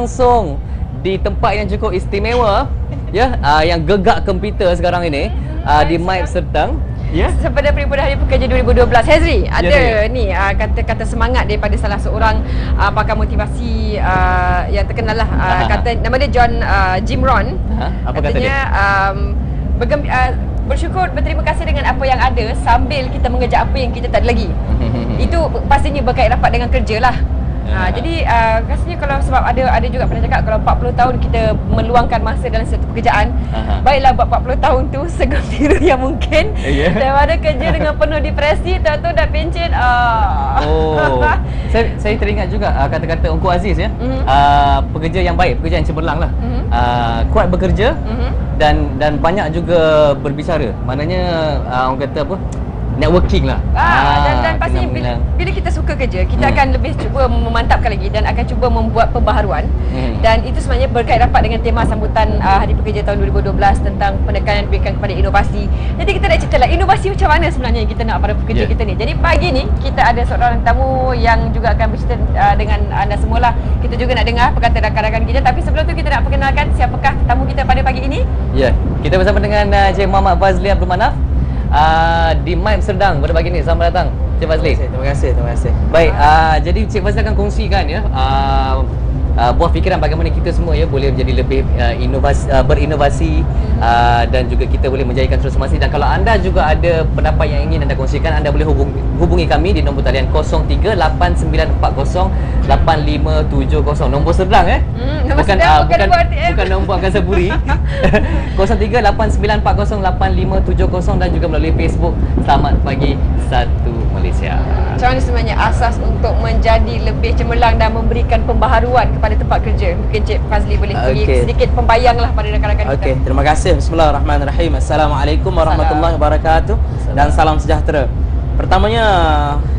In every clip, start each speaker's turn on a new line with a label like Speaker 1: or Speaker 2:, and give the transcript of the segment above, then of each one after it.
Speaker 1: langsung di tempat yang cukup istimewa, ya, yang gegak komputer sekarang ini, di MIPE Serdang.
Speaker 2: Ya.
Speaker 3: Sepada Perhimpunan Hari Pekerja 2012, Hazri, ada ni kata-kata semangat daripada salah seorang pakar motivasi yang terkenal lah. Kata nama dia John Jim Rohn.
Speaker 1: Apa kata dia?
Speaker 3: Bersyukur, berterima kasih dengan apa yang ada sambil kita mengejar apa yang kita tak ada lagi. Itu pastinya berkait rapat dengan kerja lah. Jadi rasanya kalau sebab ada juga pernah cakap kalau 40 tahun kita meluangkan masa dalam satu pekerjaan, baiklah buat 40 tahun tu segembira yang mungkin daripada kerja dengan penuh depresi, tahu-tahu dah pencet.
Speaker 1: Saya teringat juga kata-kata Ungku Aziz, ya. Pekerja yang baik, pekerja yang cemerlang lah. Kuat bekerja dan banyak juga berbicara. Maknanya orang kata apa, networking lah.
Speaker 3: Dan pastinya bila kita suka kerja, kita akan lebih cuba memantapkan lagi dan akan cuba membuat pembaharuan. Dan itu sebenarnya berkait rapat dengan tema sambutan Hari Pekerja tahun 2012 tentang penekanan diberikan kepada inovasi. Jadi kita nak cerita lah inovasi macam mana sebenarnya yang kita nak pada pekerja kita ni. Jadi pagi ni kita ada seorang tamu yang juga akan bercerita dengan anda semua lah. Kita juga nak dengar perkataan rakan-rakan kita, tapi sebelum tu kita nak perkenalkan siapakah tetamu kita pada pagi ini.
Speaker 1: Ya, kita bersama dengan Cik Muhammad Fazli Abdul Manaf di MIPE Serdang pada pagi ni. Selamat datang Cik Fazli.
Speaker 2: Terima kasih.
Speaker 1: Baik, jadi Cik Fazli akan kongsikan, ya, buah fikiran bagaimana kita semua, ya, boleh menjadi lebih berinovasi, dan juga kita boleh menjadikan transformasi. Dan kalau anda juga ada pendapat yang ingin anda kongsikan, anda boleh hubungi kami di nombor talian 0389408570. Nombor Serdang, bukan nombor Angkasa Puri. 0389408570 dan juga melalui Facebook Selamat Pagi Satu Malaysia.
Speaker 3: Macam mana sebenarnya asas untuk menjadi lebih cemerlang dan memberikan pembaharuan kepada tempat kerja? Mungkin Cik Fazli boleh bagi sedikit pembayang lah pada rakan-rakan kita.
Speaker 2: Okey, terima kasih. Bismillahirrahmanirrahim. Assalamualaikum warahmatullahi wabarakatuh. Dan salam sejahtera. Pertamanya,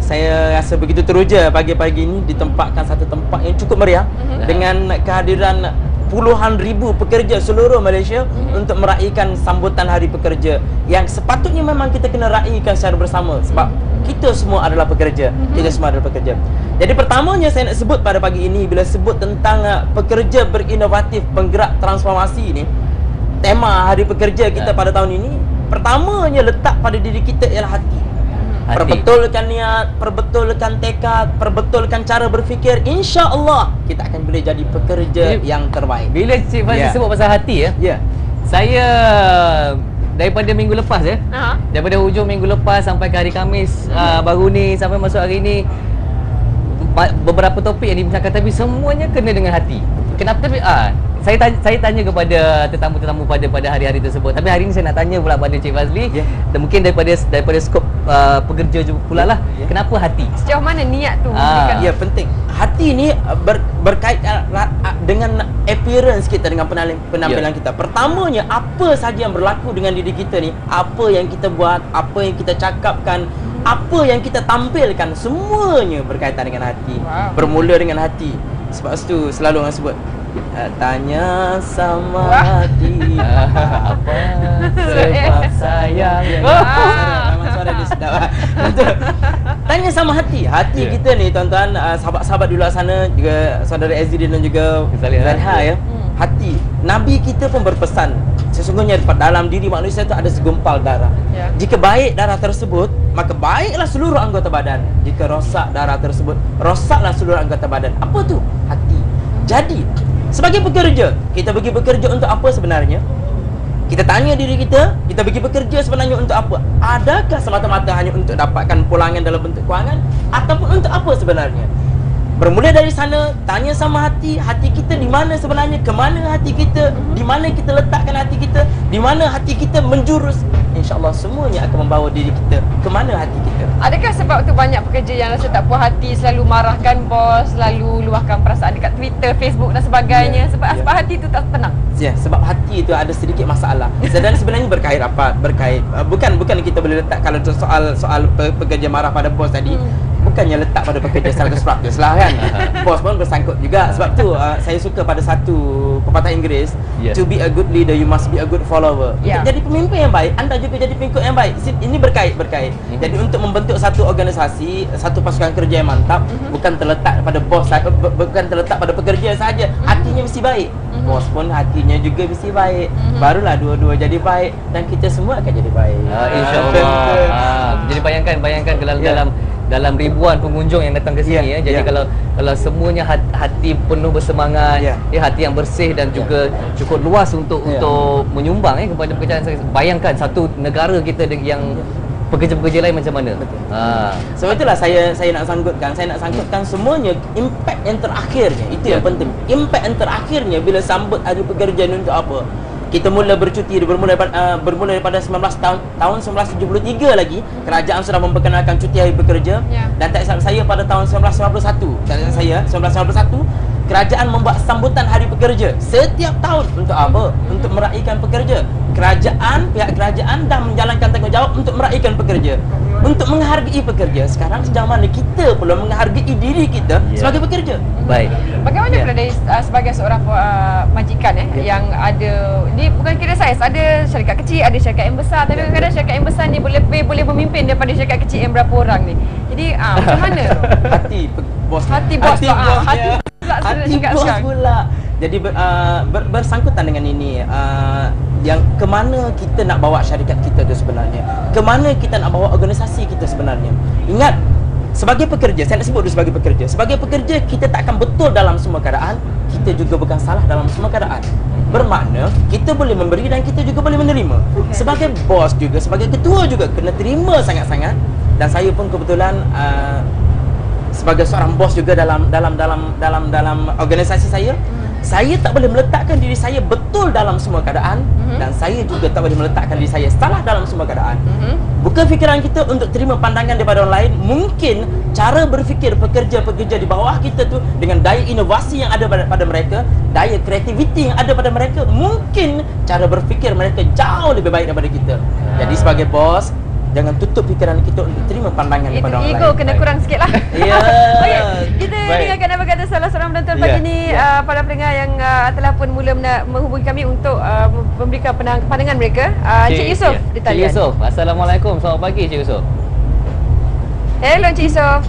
Speaker 2: saya rasa begitu teruja pagi-pagi ini ditempatkan satu tempat yang cukup meriah dengan kehadiran puluhan ribu pekerja seluruh Malaysia untuk meraihkan sambutan Hari Pekerja yang sepatutnya memang kita kena raikan secara bersama sebab kita semua adalah pekerja. Kita semua adalah pekerja. Jadi pertamanya saya nak sebut pada pagi ini bila sebut tentang pekerja berinovatif penggerak transformasi ini, tema Hari Pekerja kita pada tahun ini, pertamanya letak pada diri kita ialah hati. Perbetulkan niat, perbetulkan tekad, perbetulkan cara berfikir, insya-Allah kita akan boleh jadi pekerja yang terbaik.
Speaker 1: Bila Cik Fazli sebut pasal hati, saya daripada minggu lepas, daripada hujung minggu lepas sampai ke hari Khamis baru ni sampai masuk hari ni, beberapa topik yang dibincangkan tapi semuanya kena dengan hati. Kenapa? Tapi saya tanya kepada tetamu-tetamu pada hari-hari tersebut. Tapi hari ini saya nak tanya pula pada Cik Fazli, dan mungkin daripada skop pekerja juga pula lah, kenapa hati?
Speaker 3: Sejauh mana niat tu?
Speaker 2: Ya, penting. Hati ni berkait dengan appearance kita, dengan penampilan kita. Pertamanya, apa saja yang berlaku dengan diri kita ni, apa yang kita buat, apa yang kita cakapkan, apa yang kita tampilkan, semuanya berkaitan dengan hati. Bermula dengan hati. Sebab itu selalu orang sebut, tanya sama hati apa sebab sayang. Memang suara dia sedap. Betul. Tanya sama hati. Hati kita ni, tuan-tuan, sahabat-sahabat di luar sana, juga saudara Azidin dan juga Zalha, ya. Hati. Nabi kita pun berpesan, sesungguhnya dalam diri manusia itu ada segumpal darah. Jika baik darah tersebut, maka baiklah seluruh anggota badan. Jika rosak darah tersebut, rosaklah seluruh anggota badan. Apa tu? Hati. Jadi, sebagai pekerja, kita pergi bekerja untuk apa sebenarnya? Kita tanya diri kita pergi bekerja sebenarnya untuk apa? Adakah semata-mata hanya untuk dapatkan pulangan dalam bentuk kewangan? Ataupun untuk apa sebenarnya? Bermula dari sana, tanya sama hati. Hati kita di mana sebenarnya? Ke mana hati kita? Di mana kita letakkan hati kita? Di mana hati kita menjurus? InsyaAllah semuanya akan membawa diri kita ke mana hati kita.
Speaker 3: Adakah sebab tu banyak pekerja yang rasa tak puas hati, selalu marahkan bos, selalu luahkan perasaan dekat Twitter, Facebook dan sebagainya? Sebab hati tu tak tenang.
Speaker 2: Ya, sebab hati itu ada sedikit masalah. Dan sebenarnya berkait rapat, bukan kita boleh letak kalau soal pekerja marah pada bos tadi. bukannya letak pada pekerja 100% lah kan. Bos pun bersangkut juga. Sebab tu saya suka pada satu pepatah Inggeris, to be a good leader you must be a good follower. Untuk jadi pemimpin yang baik, anda juga jadi pengikut yang baik. Ini berkait. Jadi untuk membentuk satu organisasi, satu pasukan kerja yang mantap, bukan terletak pada bos, bukan terletak pada pekerja saja. Hatinya mesti baik. Bos pun hatinya juga mesti baik. Barulah dua-dua jadi baik dan kita semua akan jadi baik.
Speaker 1: InsyaAllah. Jadi bayangkan dalam ribuan pengunjung yang datang ke sini Jadi kalau semuanya hati penuh bersemangat, hati yang bersih dan juga cukup luas untuk menyumbang kepada pekerjaan. Bayangkan satu negara kita yang pekerja-pekerja lain macam mana.
Speaker 2: Sebab itulah saya nak sangkutkan semuanya impact yang terakhirnya. Itu yang penting. Impact yang terakhirnya bila sambut Hari Pekerja ni untuk apa? Kita mula bercuti bermula daripada tahun 1973 lagi kerajaan sudah memperkenalkan cuti Hari Pekerja dan tak silap saya pada tahun 1991 kerajaan membuat sambutan Hari Pekerja setiap tahun untuk apa? Untuk meraihkan pekerja. Pihak kerajaan dah menjalankan tanggungjawab untuk meraihkan pekerja, untuk menghargai pekerja. Sekarang sejauh mana kita pula menghargai diri kita sebagai pekerja.
Speaker 1: Baik.
Speaker 3: Bagaimana pula dari sebagai seorang majikan yang ada, ni bukan kira saiz, ada syarikat kecil, ada syarikat yang besar, tapi kadang-kadang syarikat yang besar ni boleh memimpin daripada syarikat kecil yang berapa orang ni. Jadi macam mana tu?
Speaker 2: Hati bos pula. Jadi bersangkutan dengan ini, yang kemana kita nak bawa syarikat kita tu sebenarnya, kemana kita nak bawa organisasi kita sebenarnya. Ingat, sebagai pekerja, saya nak sebut dulu sebagai pekerja. Sebagai pekerja, kita tak akan betul dalam semua keadaan, kita juga bukan salah dalam semua keadaan. Bermakna kita boleh memberi dan kita juga boleh menerima. Sebagai bos juga, sebagai ketua juga kena terima sangat-sangat. Dan saya pun kebetulan sebagai seorang bos juga dalam organisasi saya tak boleh meletakkan diri saya betul dalam semua keadaan dan saya juga tak boleh meletakkan diri saya salah dalam semua keadaan. Bukan fikiran kita untuk terima pandangan daripada orang lain. Mungkin cara berfikir pekerja-pekerja di bawah kita tu dengan daya inovasi yang ada pada mereka, daya kreativiti yang ada pada mereka, mungkin cara berfikir mereka jauh lebih baik daripada kita. Jadi sebagai bos, jangan tutup fikiran kita untuk terima pandangan daripada orang lain.
Speaker 3: Ego kena kurang sikit lah. Okey, kita dengarkan apa kata salah seorang penonton pagi ni, para pendengar yang telah pun mula menghubungi kami untuk memberikan pandangan mereka. Cik Yusof di talian.
Speaker 1: Cik Yusof, Assalamualaikum. Selamat pagi Cik Yusof.
Speaker 3: Hello Cik Yusof.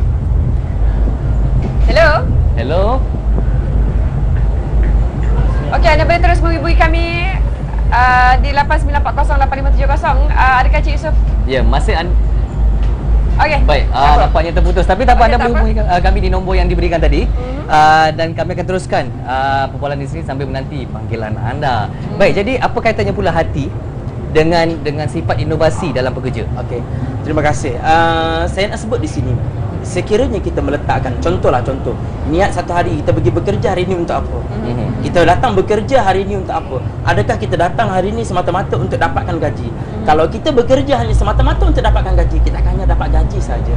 Speaker 3: Hello. Okey, anda boleh terus menghubungi kami di 89408570. Adakah Cik Yusof?
Speaker 1: Ya, masih
Speaker 3: Okey.
Speaker 1: Baik, nampaknya terputus. Tapi tak apa, anda boleh hubungi kami di nombor yang diberikan tadi. Dan kami akan teruskan perbualan di sini sambil menanti panggilan anda. Baik, jadi apa kaitannya pula hati dengan sifat inovasi dalam pekerja?
Speaker 2: Okey, terima kasih. Saya nak sebut di sini, sekiranya kita meletakkan contoh, niat satu hari kita pergi bekerja hari ini untuk apa? Kita datang bekerja hari ini untuk apa? Adakah kita datang hari ini semata-mata untuk dapatkan gaji? Kalau kita bekerja hanya semata-mata untuk dapatkan gaji, kita akan hanya dapat gaji saja.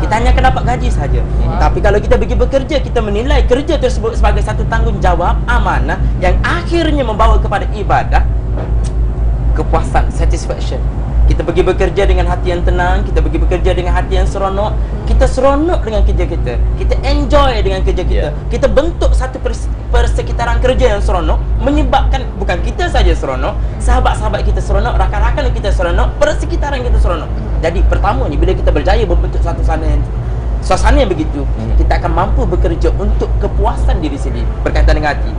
Speaker 2: Kita hanya akan dapat gaji saja. Tapi kalau kita pergi bekerja, kita menilai kerja tersebut sebagai satu tanggungjawab, amanah yang akhirnya membawa kepada ibadah, kepuasan, satisfaction. Kita pergi bekerja dengan hati yang tenang, kita pergi bekerja dengan hati yang seronok, kita seronok dengan kerja kita, kita enjoy dengan kerja kita, kita bentuk satu persekitaran kerja yang seronok, menyebabkan bukan kita saja seronok, sahabat-sahabat kita seronok, rakan-rakan kita seronok, persekitaran kita seronok. Jadi pertamanya, bila kita berjaya membentuk satu suasana yang begitu, kita akan mampu bekerja untuk kepuasan diri sendiri berkaitan dengan hati,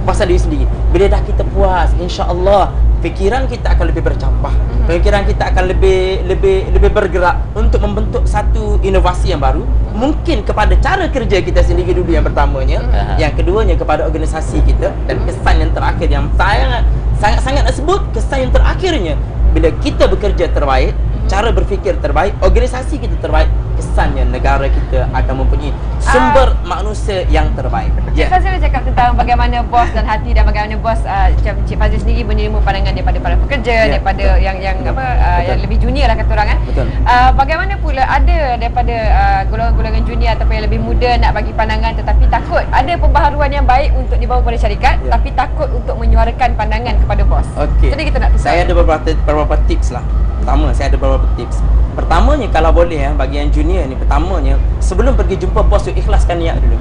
Speaker 2: kepuasan diri sendiri. Bila dah kita puas, insya-Allah fikiran kita akan lebih bercambah. Fikiran kita akan lebih bergerak untuk membentuk satu inovasi yang baru. Mungkin kepada cara kerja kita sendiri dulu yang pertamanya, yang keduanya kepada organisasi kita, dan kesan yang terakhir yang sangat nak sebut, kesan yang terakhirnya bila kita bekerja terbaik, cara berfikir terbaik, organisasi kita terbaik, kesannya negara kita akan mempunyai sumber manusia yang terbaik.
Speaker 3: Cik Fazil cakap tentang bagaimana bos dan hati dan bagaimana bos Cik Fazil sendiri menerima pandangan daripada para pekerja, daripada yang lebih junior lah kata orang kan.
Speaker 2: Betul.
Speaker 3: Bagaimana pula ada daripada golongan-golongan junior ataupun yang lebih muda nak bagi pandangan tetapi takut ada pembaharuan yang baik untuk dibawa kepada syarikat, tapi takut untuk menyuarakan pandangan kepada bos.
Speaker 2: Okey.
Speaker 3: Jadi kita nak
Speaker 2: Saya ada beberapa tips lah. Pertama, saya ada beberapa tips. Pertamanya, kalau boleh bagi yang junior dunia ni, pertamanya sebelum pergi jumpa bos tu, ikhlaskan niat dulu.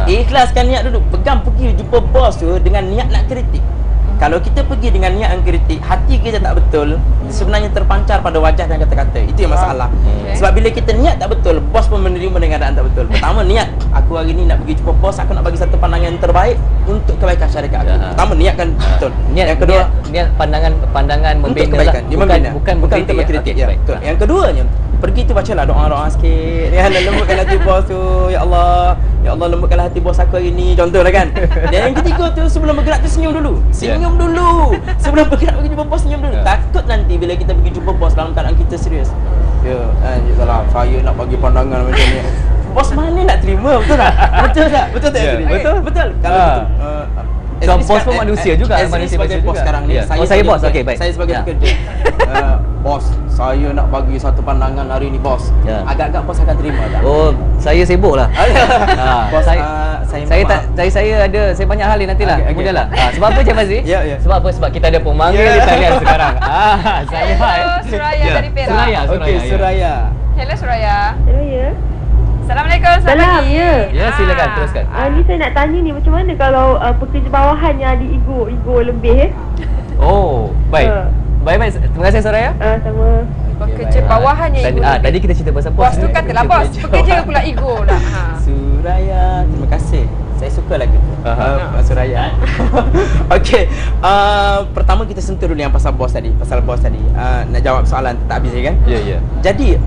Speaker 2: Ikhlaskan niat dulu. Pegang pergi jumpa bos tu dengan niat nak kritik. Kalau kita pergi dengan niat yang kritik, hati kita tak betul, sebenarnya terpancar pada wajah dan kata-kata. Itu yang masalah. Sebab bila kita niat tak betul, bos pun menerima dengan keadaan tak betul. Pertama, niat. Aku hari ni nak pergi jumpa bos, aku nak bagi satu pandangan yang terbaik untuk kebaikan syarikat aku. Pertama, niatkan betul. Yang kedua,
Speaker 1: niat pandangan membina
Speaker 2: untuk kebaikan.
Speaker 1: lah. Bukan
Speaker 2: untuk mengkritik. Ya, betul. Yang keduanya, pergi tu bacalah doa-doa sikit. Ya, lembutkan hati bos tu. Ya Allah, lembutkanlah hati bos aku hari ni. Contohlah kan. Dan yang ketiga tu, sebelum bergerak tu senyum dulu. Senyum dulu. Sebelum bergerak pergi jumpa bos, senyum dulu. Takut nanti bila kita pergi jumpa bos dalam keadaan kita serius. Ya, salah. Saya nak bagi pandangan macam ni. Bos mana nak terima, betul tak? Betul tak? Betul tak? Betul. Kalau
Speaker 1: so, bos pun manusia juga.
Speaker 2: Manusia sebagai bos
Speaker 1: juga.
Speaker 2: sekarang ni.
Speaker 1: Saya bos. Okey, baik.
Speaker 2: Saya sebagai pekerja. Bos, saya nak bagi satu pandangan hari ni, bos. Agak-agak bos akan terima tak?
Speaker 1: Oh, saya sibuk lah.
Speaker 2: Bos,
Speaker 1: saya banyak hal ni nantilah. Kemudianlah. Sebab apa Cik Fazli? Sebab apa? Sebab kita ada pemanggil di talian sekarang. Saya
Speaker 3: Suraya dari Perak.
Speaker 2: Okey, Suraya.
Speaker 3: Hello Suraya.
Speaker 4: Hello, ya.
Speaker 3: Assalamualaikum.
Speaker 4: Salam, ya.
Speaker 1: Ya, silakan teruskan.
Speaker 4: Ni saya nak tanya ni, macam mana kalau pekerja bawahan yang ada ego lebih
Speaker 1: Oh, baik. Baik. Terima kasih Suraya.
Speaker 4: Sama.
Speaker 3: Pekerja bawahan yang ego.
Speaker 1: Tadi kita cerita pasal bos.
Speaker 3: Bos tu katalah bos, pekerja pula ego lah.
Speaker 2: Suraya, terima kasih. Saya suka lagu tu. Suraya. Okey. Pertama kita sentuh dulu yang pasal bos tadi. Nak jawab soalan tak habis kan?
Speaker 1: Ya.
Speaker 2: Jadi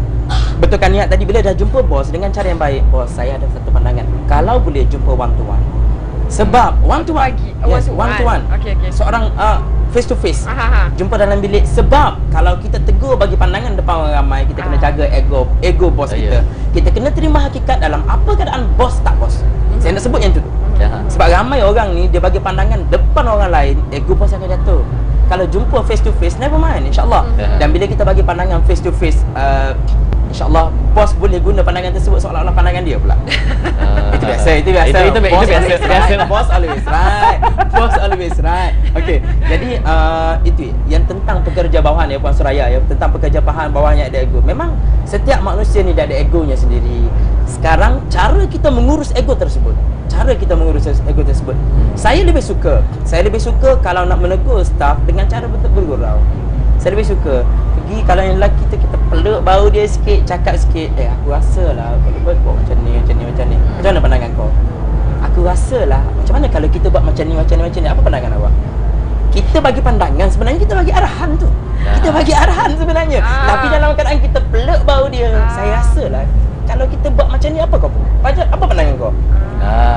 Speaker 2: betulkan niat tadi, bila dah jumpa bos dengan cara yang baik. Bos, saya ada satu pandangan. Kalau boleh jumpa one to one. Sebab one to one. Yes, one to one.
Speaker 3: Okey.
Speaker 2: Seorang face to face. Jumpa dalam bilik. Sebab kalau kita tegur bagi pandangan depan orang ramai, kita kena jaga ego bos kita. Kita kena terima hakikat dalam apa keadaan bos tak bos. Saya nak sebut yang tu. Sebab ramai orang ni dia bagi pandangan depan orang lain, ego bos akan jatuh. Kalau jumpa face to face, never mind, insya-Allah. Dan bila kita bagi pandangan face to face, insya-Allah bos boleh guna pandangan tersebut seolah-olah pandangan dia pula. Itu biasa.
Speaker 1: Itu biasa.
Speaker 2: Bos always right. Okey. Jadi itu yang tentang pekerja bawahan ya Puan Suraya ya, tentang pekerja bawahan yang ada ego. Memang setiap manusia ni dia ada egonya sendiri. Sekarang cara kita mengurus ego tersebut. Saya lebih suka kalau nak menegur staff dengan cara bergurau. Saya lebih suka pergi, kalau yang lelaki kita peluk bau dia sikit, cakap sikit, aku rasalah kalau buat macam ni. Macam mana pandangan kau? Aku rasalah macam mana kalau kita buat macam ni. Apa pandangan awak? Kita bagi pandangan, sebenarnya kita bagi arahan tu. Kita bagi arahan sebenarnya. Tapi dalam keadaan kita peluk bau dia, saya rasalah kalau kita buat macam ni, apa pandangan kau?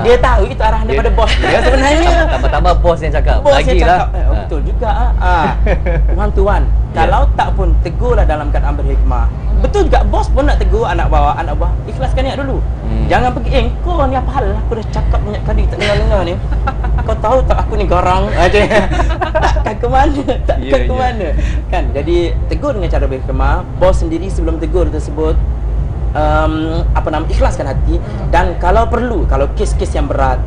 Speaker 2: Dia tahu itu arahan daripada bos dia sebenarnya.
Speaker 1: Tambah bos yang cakap. Bagilah.
Speaker 2: Betul juga. One to one. Kalau tak pun tegurlah dalam keadaan berhikmah. Betul juga, bos pun nak tegur anak buah. Ikhlaskan niat dulu. Jangan pergi, kau ni apa hal? Aku dah cakap banyak kali tak dengar ni. Kau tahu tak aku ni garang? Takkan ke mana? Kan? Jadi tegur dengan cara berhikmah. Bos sendiri sebelum tegur tersebut, ikhlaskan hati. Dan kalau perlu, kalau kes-kes yang berat,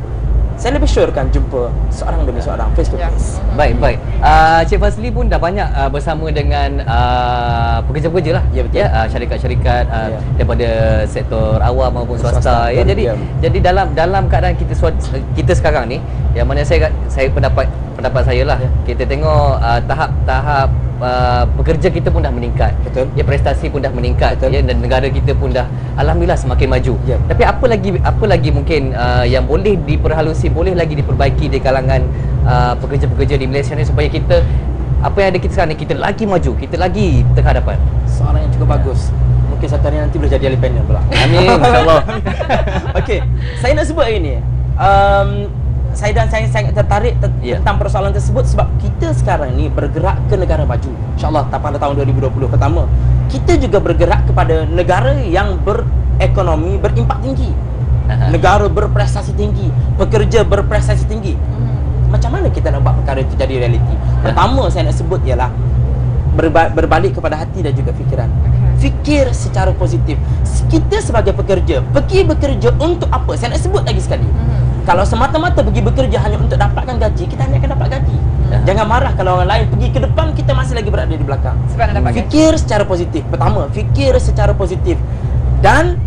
Speaker 2: saya lebih syorkan jumpa seorang demi seorang, face to face.
Speaker 1: Baik. Cik Fazli pun dah banyak bersama dengan pekerja-pekerja lah.
Speaker 2: Ya, betul.
Speaker 1: Syarikat-syarikat daripada sektor awam maupun swasta. Jadi dalam keadaan kita sekarang ni, yang mana saya pendapat saya lah, kita tengok tahap pekerja kita pun dah meningkat.
Speaker 2: Betul.
Speaker 1: Prestasi pun dah meningkat. Dan negara kita pun dah alhamdulillah semakin maju. Tapi apa lagi mungkin yang boleh diperhalusi, boleh lagi diperbaiki di kalangan pekerja-pekerja di Malaysia ni, supaya kita, apa yang ada kita sekarang ni, kita lagi maju, kita lagi terhadapan.
Speaker 2: Soalan yang cukup bagus. Mungkin satu hari nanti boleh jadi ahli panel pula.
Speaker 1: Amin, insyaAllah.
Speaker 2: Okey, saya nak sebut hari ni, saya sangat tertarik tentang persoalan tersebut sebab kita sekarang ni bergerak ke negara maju, insyaAllah pada tahun 2020. Pertama, kita juga bergerak kepada negara yang berekonomi berimpak tinggi, negara berprestasi tinggi, pekerja berprestasi tinggi. Macam mana kita nak buat perkara itu jadi realiti? Pertama saya nak sebut ialah berbalik kepada hati dan juga fikiran. Fikir secara positif. Kita sebagai pekerja, pergi bekerja untuk apa? Saya nak sebut lagi sekali. Kalau semata-mata pergi bekerja hanya untuk dapatkan gaji, kita hanya akan dapat gaji. Jangan marah kalau orang lain pergi ke depan, kita masih lagi berada di belakang.
Speaker 3: Sebab nak dapat gaji.
Speaker 2: Fikir secara positif. Pertama, fikir secara positif. Dan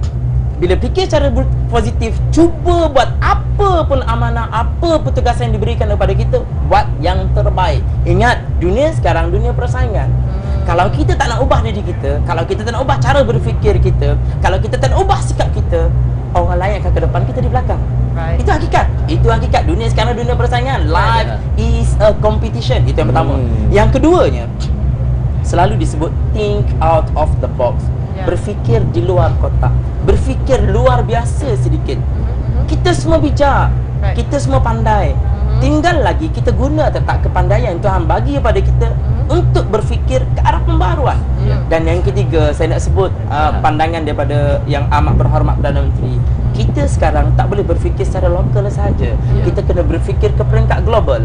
Speaker 2: bila fikir secara positif, cuba buat apa pun amanah, apa pun tugas yang diberikan kepada kita, buat yang terbaik. Ingat, dunia sekarang dunia persaingan. Kalau kita tak nak ubah diri kita, kalau kita tak nak ubah cara berfikir kita, kalau kita tak nak ubah sikap kita, orang lain akan ke depan, kita di belakang.
Speaker 3: Right.
Speaker 2: Itu hakikat. Itu hakikat. Dunia sekarang dunia persaingan. Life is a competition. Itu yang pertama. Yang keduanya, selalu disebut think out of the box. Berfikir di luar kotak. Berfikir luar biasa sedikit. Kita semua bijak. Kita semua pandai. Tinggal lagi kita guna tetap kepandaian Tuhan bagi kepada kita untuk berfikir ke arah pembaharuan. Dan yang ketiga, saya nak sebut pandangan daripada yang amat berhormat Perdana Menteri. Kita sekarang tak boleh berfikir secara lokal sahaja. Kita kena berfikir ke peringkat global.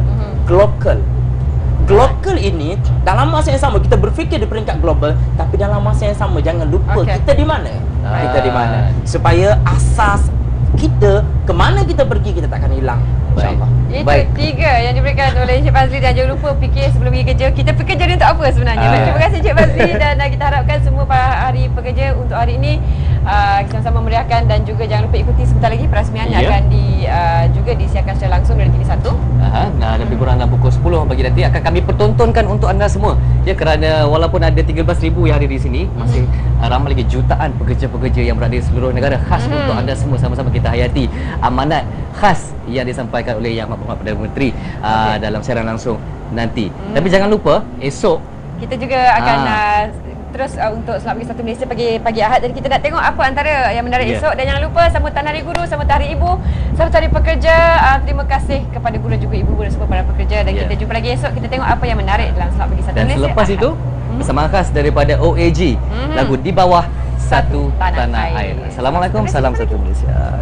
Speaker 2: Global ini dalam masa yang sama kita berfikir di peringkat global, tapi dalam masa yang sama jangan lupa kita di mana. Kita di mana. Supaya asas kita ke mana kita pergi kita takkan hilang. InsyaAllah.
Speaker 3: Itu tiga yang diberikan oleh Encik Fazli, dan jangan lupa fikir sebelum pergi kerja. Kita fikir jadi untuk apa sebenarnya? Terima kasih Encik Fazli, dan kita harapkan semua hari pekerja untuk hari ini kita sama meriahkan, dan juga jangan lupa ikuti sebentar lagi perasmian yang akan juga disiarkan secara langsung dari TV1.
Speaker 1: Nah, lebih kurang dalam pukul 10 pagi nanti akan kami pertontonkan untuk anda semua. Ya, kerana walaupun ada 13,000 yang ada di sini, masih ramai lagi jutaan pekerja-pekerja yang berada di seluruh negara. Khas untuk anda semua, sama-sama kita hayati amanat khas yang disampaikan oleh Yang Amat Berhormat Perdana Menteri dalam siaran langsung nanti. Tapi jangan lupa esok
Speaker 3: kita juga akan terus untuk Selamat Pagi Satu Malaysia pagi Ahad. Jadi kita nak tengok apa antara yang menarik esok. Dan jangan lupa sambutan Hari Guru, sambutan Hari Ibu, sambutan Hari Pekerja. Terima kasih kepada guru dan juga ibu-ibu dan semua para pekerja. Dan kita jumpa lagi esok. Kita tengok apa yang menarik dalam Selamat Pagi Satu Malaysia.
Speaker 1: Dan selepas itu bersama khas daripada OAG, lagu Di Bawah Satu Tanah Air. Assalamualaikum, salam satu Malaysia.